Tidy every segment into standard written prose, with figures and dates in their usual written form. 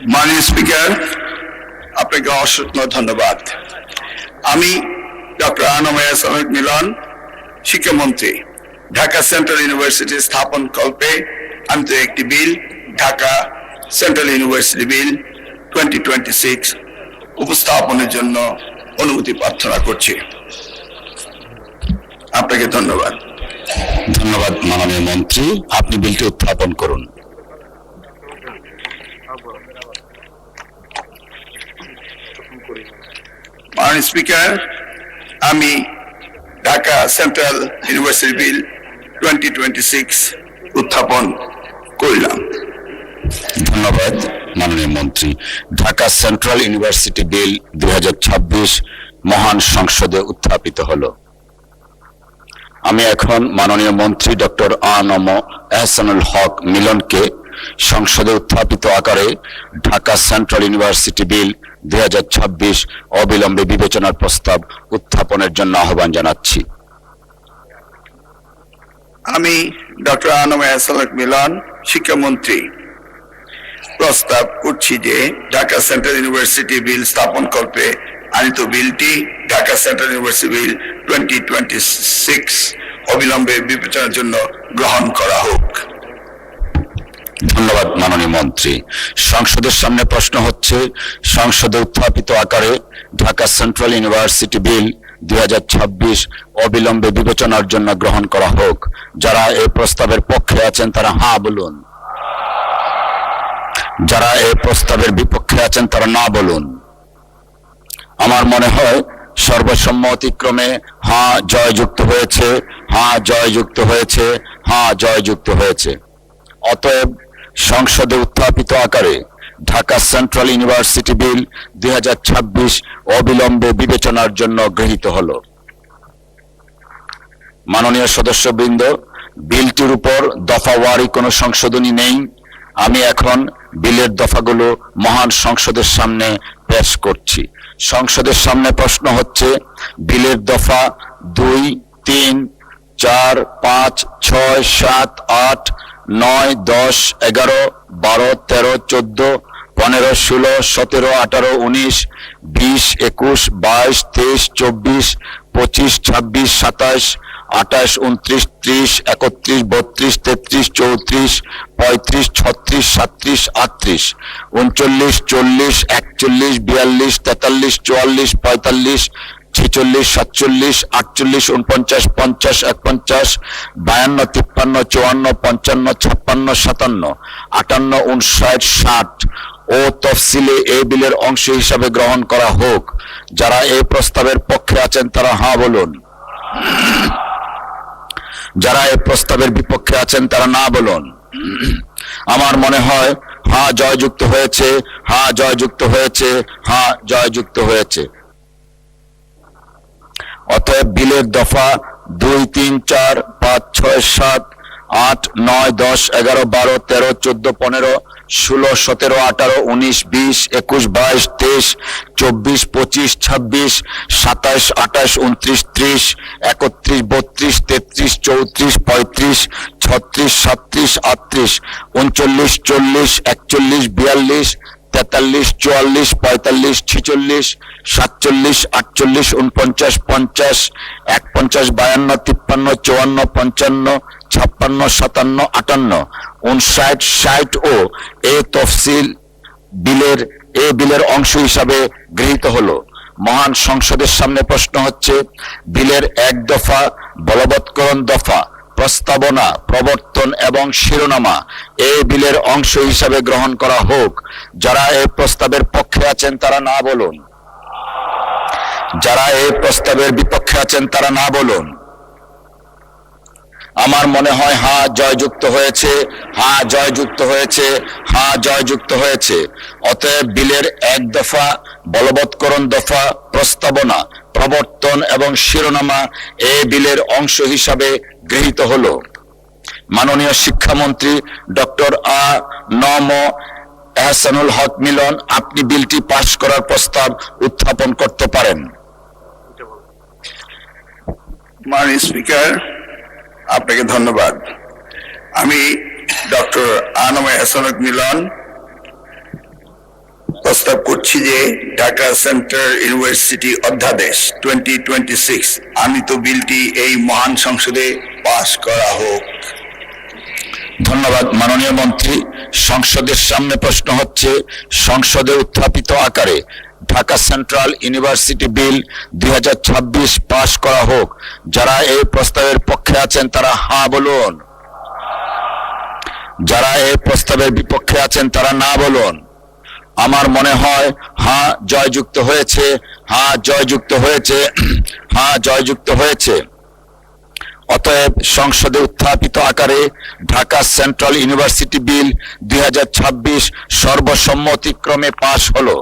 মাননীয় স্পিকার, আপনাকে অসংখ্য ধন্যবাদ। আমি ডক্টর আনম এহসান মিলন, শিক্ষামন্ত্রী, ঢাকা সেন্ট্রাল ইউনিভার্সিটি স্থাপন কল্পে আনিত একটি বিল, ঢাকা সেন্ট্রাল ইউনিভার্সিটি বিল 2026 উপস্থাপনের জন্য অনুমতি প্রার্থনা করছি। আপনাকে ধন্যবাদ। ধন্যবাদ মাননীয় মন্ত্রী, আপনি বিলটি উত্থাপন করুন। মাননীয় স্পিকার, আমি ঢাকা সেন্ট্রাল ইউনিভার্সিটি বিল 2026 উত্থাপন করলাম। ধন্যবাদ মাননীয় মন্ত্রী। ঢাকা সেন্ট্রাল ইউনিভার্সিটি বিল 2026 মহান সংসদে উত্থাপিত হলো। আমি এখন মাননীয় মন্ত্রী ডক্টর আনম এহসানুল হক মিলনকে সংসদে উত্থাপিত আকারে ঢাকা সেন্ট্রাল ইউনিভার্সিটি বিল 2026 অবিলম্বে বিবেচনার প্রস্তাব উত্থাপনের জন্য আহ্বান জানাচ্ছি। আমি ডক্টর আনম এহসানুল হক মিলন, শিক্ষামন্ত্রী, প্রস্তাব করছি যে ঢাকা সেন্ট্রাল ইউনিভার্সিটি বিল স্থাপন কল্পে আনিত বিলটি ঢাকা সেন্ট্রাল ইউনিভার্সিটি বিল 2026 অবিলম্বে বিবেচনার জন্য গ্রহণ করা হোক। ধন্যবাদ মাননীয় মন্ত্রী। সংসদের সামনে প্রশ্ন হচ্ছে, সংসদে উত্থাপিত আকারে ঢাকা সেন্ট্রাল ইউনিভার্সিটি বিল 2026 অবিলম্বে বিবেচনার জন্য গ্রহণ করা হোক। যারা এই প্রস্তাবের পক্ষে আছেন তারা হ্যাঁ বলুন, যারা এই প্রস্তাবের বিপক্ষে আছেন তারা না বলুন। আমার মনে হয় সর্বসম্মতিক্রমে হ্যাঁ জয়যুক্ত হয়েছে, হ্যাঁ জয়যুক্ত হয়েছে, হ্যাঁ জয়যুক্ত হয়েছে। অতএব সংসদে উত্থাপিত আকারে ঢাকা সেন্ট্রাল ইউনিভার্সিটি বিল 2026 অবিলম্বে বিবেচনার জন্য গৃহীত হলো। মাননীয় সদস্যবৃন্দ, বিলটির উপর দফাওয়ারি কোনো সংশোধনী নেই। আমি এখন বিলের দফাগুলো মহান সংসদের সামনে পেশ করছি। সংসদের সামনে প্রশ্ন হচ্ছে, বিলের দফা 2, 3, 4, 5, 6, 7, 8, 9, 10, 11, 12, 13, 14, 15, 16, 17, 18, 19, 20, 21, 22, 23, 24, 25, 26, 27, 28, 29, 30, 31, 32, 33, 34, 35, 36, 37, 38, 39, 40, 41, 42, 43, 44, 45, 46, 47, 48, 49, 50, 51, 52, 53, 54, 55, 56, 57, 58, 59, 60 ও তফসিলে এই বিলের অংশ হিসাবে গ্রহণ করা হোক। যারা এই প্রস্তাবের পক্ষে আছেন তারা হ্যাঁ বলুন, যারা এই প্রস্তাবের বিপক্ষে আছেন তারা না বলুন। আমার মনে হয় হ্যাঁ জয়যুক্ত হয়েছে, হ্যাঁ জয়যুক্ত হয়েছে, হ্যাঁ জয়যুক্ত হয়েছে। অতএব বিলের দফা 2, 3, 4, 5, 6, 7, 8, 9, 10, 11, 12, 13, 14, 15, 16, 17, 18, 19, 20, 21, 22, 23, 24, 25, 26, 27, 28, 29, 30, 31, 32, 33, 34, 35, 36, 37, 38, 39, 40, 41, 42, 43, 44, 45, 46, 47, 48, 49, 50, 51, 52, 53, 54, 55, 56, 57, 59, 60 ও এই তফসিল বিলের অংশ হিসাবে গৃহীত হলো। মহান সংসদের সামনে প্রশ্ন হচ্ছে, বিলের 1 দফা, বলবৎকরণ দফা, প্রস্তাবনা, প্রবর্তন এবং শিরোনামা এই বিলের অংশ হিসাবে গ্রহণ করা হোক। যারা এই প্রস্তাবের পক্ষে আছেন তারা না বলুন, যারা এই প্রস্তাবের বিপক্ষে আছেন তারা না বলুন। আমার মনে হয় হ্যাঁ জয়যুক্ত হয়েছে, হ্যাঁ জয়যুক্ত হয়েছে, হ্যাঁ জয়যুক্ত হয়েছে। অতএব বিলের 1 দফা, বলবৎকরণ দফা, প্রস্তাবনা, প্রবর্তন এবং শিরোনামা এই বিলের অংশ হিসাবে গৃহীত হলো। মাননীয় শিক্ষামন্ত্রী ডক্টর আনম এহসানুল হক মিলন, আপনি বিলটি পাশ করার প্রস্তাব উত্থাপন করতে পারেন। মাননীয় স্পিকার, আপনাকে ধন্যবাদ। আমি ডক্টর আনম এহসানুল হক মিলন, প্রস্তাব করছি যে ঢাকা সেন্ট্রাল ইউনিভার্সিটি অধ্যাদেশ 2026 আনিত বিলটি এই মহান সংসদে পাশ করা হোক। ধন্যবাদ মাননীয় মন্ত্রী। সংসদের সামনে প্রশ্ন হচ্ছে সংসদে উত্থাপিত আকারে ঢাকা সেন্ট্রাল ইউনিভার্সিটি বিল 2026 পাশ করা হোক। যারা এই প্রস্তাবের পক্ষে আছেন তারা হ্যাঁ বলুন, যারা এই প্রস্তাবের বিপক্ষে আছেন তারা না বলুন। আমার মনে হয় হ্যাঁ জয়যুক্ত হয়েছে, হ্যাঁ জয়যুক্ত হয়েছে, হ্যাঁ জয়যুক্ত হয়েছে। অতএব সংসদে উত্থাপিত আকারে ঢাকা সেন্ট্রাল ইউনিভার্সিটি বিল 2026 সর্বসম্মতিক্রমে পাশ হলো।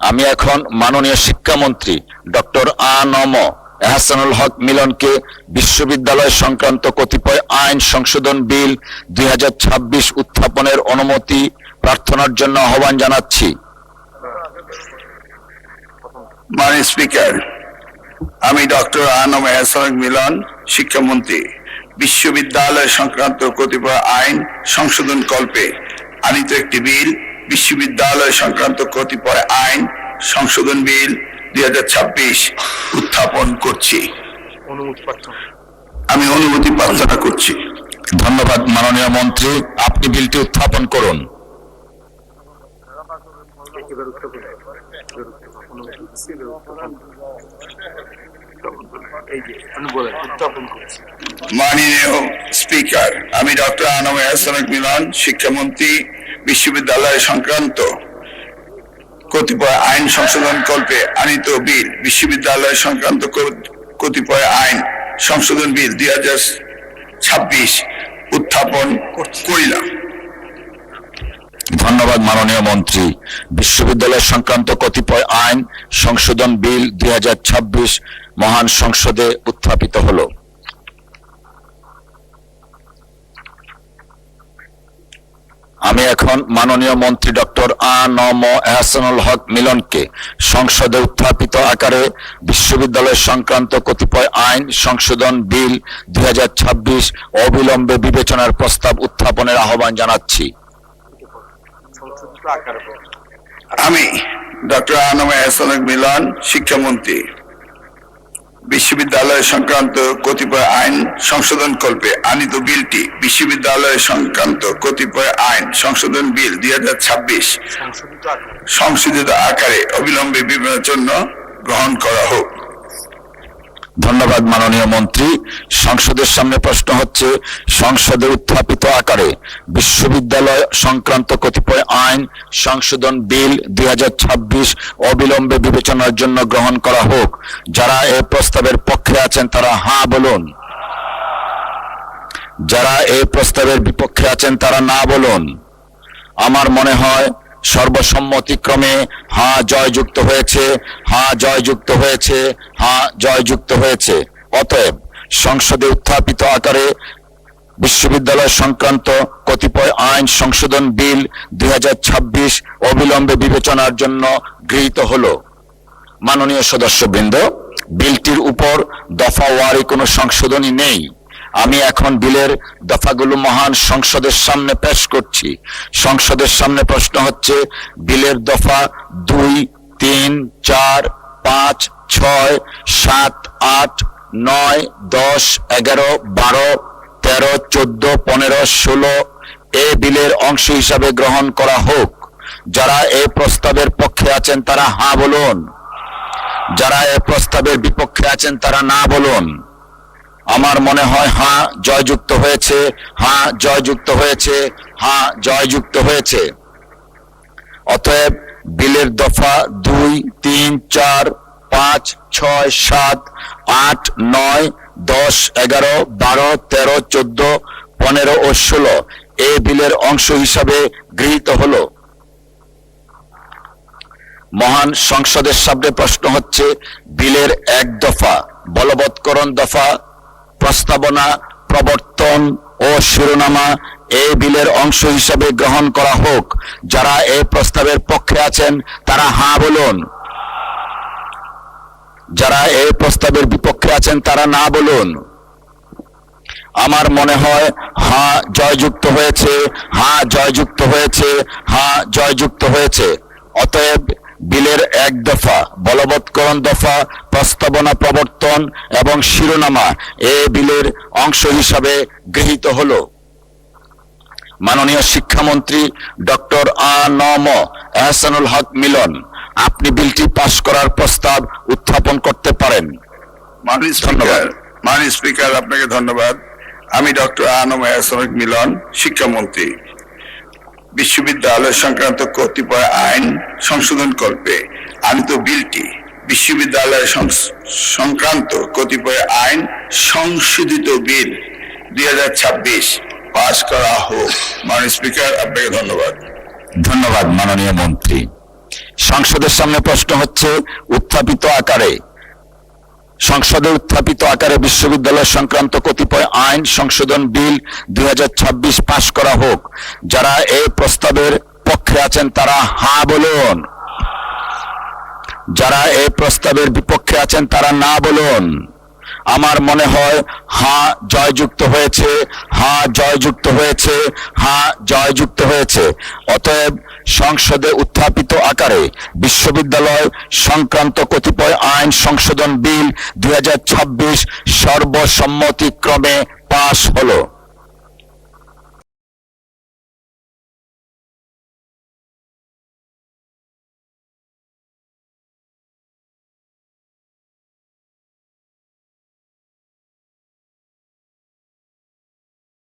আমি এখন মাননীয় শিক্ষামন্ত্রী ডক্টর আ.ন.ম এহসানুল হক মিলনকে বিশ্ববিদ্যালয় সংক্রান্ত কতিপয় আইন সংশোধন বিল 2026 উত্থাপনের অনুমতি প্রার্থনার জন্য আহ্বান জানাচ্ছি। মাননীয় স্পিকার, আমি ডক্টর আ.ন.ম এহসানুল হক মিলন শিক্ষামন্ত্রী বিশ্ববিদ্যালয় সংক্রান্ত কতিপয় আইন সংশোধন কল্পে আনিত একটি বিল বিশ্ববিদ্যালয় সংক্রান্ত কতিপয় আইন সংশোধন বিল 2026 উত্থাপন করছি। আমি অনুমতি প্রার্থনা করছি। ধন্যবাদ মাননীয় মন্ত্রী, আপনি বিলটি উত্থাপন করুন। মাননীয় স্পিকার, আমি ডক্টর আ.ন.ম এহসানুল হক মিলন শিক্ষামন্ত্রী বিশ্ববিদ্যালয় সংক্রান্ত কতিপয় আইন সংশোধন কল্পে আনিত বিল বিশ্ববিদ্যালয় সংক্রান্ত কতিপয় আইন সংশোধন বিল 2026 উত্থাপন করিলাম। ধন্যবাদ মাননীয় মন্ত্রী। বিশ্ববিদ্যালয় সংক্রান্ত কতিপয় আইন সংশোধন বিল 2026 মহান সংসদে উত্থাপিত হলো। আমি এখন মাননীয় মন্ত্রী ডক্টর আ.ন.ম এহসানুল হক মিলনকে সংসদে উত্থাপিত আকারে বিশ্ববিদ্যালয় সংক্রান্ত কতিপয় আইন সংশোধন বিল 2026 অবিলম্বে বিবেচনার প্রস্তাব উত্থাপনের আহ্বান জানাচ্ছি। আমি ডক্টর আ.ন.ম এহসানুল হক মিলন শিক্ষামন্ত্রী বিশ্ববিদ্যালয় সংক্রান্ত কতিপয় আইন সংশোধন কল্পে আনিত বিলটি বিশ্ববিদ্যালয় সংক্রান্ত কতিপয় আইন সংশোধন বিল 2026 সংশোধিত আকারে অবিলম্বে বিবেচনার জন্য গ্রহণ করা হোক। ধন্যবাদ মাননীয় মন্ত্রী। সংসদের সামনে প্রশ্ন হচ্ছে সংসদে উত্থাপিত আকারে বিশ্ববিদ্যালয় সংক্রান্ত কতিপয় আইন সংশোধন বিল 2026 অবিলম্বে বিবেচনার জন্য গ্রহণ করা হোক। যারা এই প্রস্তাবের পক্ষে আছেন তারা হ্যাঁ বলুন, যারা এই প্রস্তাবের বিপক্ষে আছেন তারা না বলুন। আমার মনে হয় সর্বসম্মতিক্রমে হ্যাঁ জয়যুক্ত হয়েছে, হ্যাঁ জয়যুক্ত হয়েছে, হ্যাঁ জয়যুক্ত হয়েছে। অতএব সংসদে উত্থাপিত আকারে বিশ্ববিদ্যালয় সংক্রান্ত কতিপয় আইন সংশোধন বিল 2026 অবিলম্বে বিবেচনার জন্য গৃহীত হলো। মাননীয় সদস্যবৃন্দ, বিলটির উপর দফা ওয়ারি কোনো সংশোধনী নেই। আমি এখন বিলের দফাগুলো মহান সংসদের সামনে পেশ করছি। সংসদের সামনে প্রশ্ন হচ্ছে বিলের দফা 2, 3, 4, 5, 6, 7, 8, 9, 10, 11, 12, 13, 14, 15, 16 এই বিলের অংশ হিসাবে গ্রহণ করা হোক। যারা এই প্রস্তাবের পক্ষে আছেন তারা হ্যাঁ বলুন, যারা এই প্রস্তাবের বিপক্ষে আছেন তারা না বলুন। আমার মনে হয় হ্যাঁ জয়যুক্ত হয়েছে, হ্যাঁ জয়যুক্ত হয়েছে, হ্যাঁ জয়যুক্ত হয়েছে। অতএব বিলের দফা 2, 3, 4, 5, 6, 7, 8, 9, 10, 11, 12, 13, 14, 15 ও 16 এই বিলের অংশ হিসাবে গৃহীত হলো। মহান সংসদের সামনে প্রশ্ন হচ্ছে বিলের 1 দফা বলবৎকরণ দফা প্রস্তাবনা প্রবর্তন ও শিরোনামা এই বিলের অংশ হিসাবে গ্রহণ করা হোক। যারা এই প্রস্তাবের পক্ষে আছেন তারা হাঁ বলুন, যারা এই প্রস্তাবের বিপক্ষে আছেন তারা না বলুন। আমার মনে হয় হাঁ জয়যুক্ত হয়েছে, হাঁ জয়যুক্ত হয়েছে, হাঁ জয়যুক্ত হয়েছে। অতএব বিলের এক দফা, বলবৎকরণ দফা, প্রস্তাবনা প্রবর্তন এবং শিরোনামা এ বিলের অংশ হিসাবে গৃহীত হলো। মাননীয় শিক্ষামন্ত্রী ডক্টর আ.ন.ম এহসানুল হক মিলন, আপনি বিলটি পাশ করার প্রস্তাব উত্থাপন করতে পারেন। মাননীয় স্পিকার, আপনাকে ধন্যবাদ। আমি ডক্টর আ.ন.ম এহসানুল মিলন, শিক্ষামন্ত্রী, বিশ্ববিদ্যালয় সংক্রান্ত কতিপয় আইন সংশোধন কল্পে আনিত বিলটি বিশ্ববিদ্যালয় সংক্রান্ত কতিপয় আইন সংশোধিত বিল 2026 পাশ করা হোক। মাননীয় স্পিকার, আপনাকে ধন্যবাদ। ধন্যবাদ মাননীয় মন্ত্রী। সংসদের সামনে প্রশ্ন হচ্ছে সংসদে উত্থাপিত আকারে বিশ্ববিদ্যালয় সংক্রান্ত কতিপয় আইন সংশোধন বিল 2026 পাশ করা হোক। যারা এই প্রস্তাবের পক্ষে আছেন তারা হাঁ বলুন, যারা এই প্রস্তাবের বিপক্ষে আছেন তারা না বলুন। আমার মনে হয় হাঁ জয়যুক্ত হয়েছে, হাঁ জয়যুক্ত হয়েছে, হাঁ জয়যুক্ত হয়েছে। অতএব সংসদে উত্থাপিত আকারে বিশ্ববিদ্যালয় সংক্রান্ত কতিপয় আইন সংশোধন বিল 2026 সর্বসম্মতিক্রমে পাশ হলো।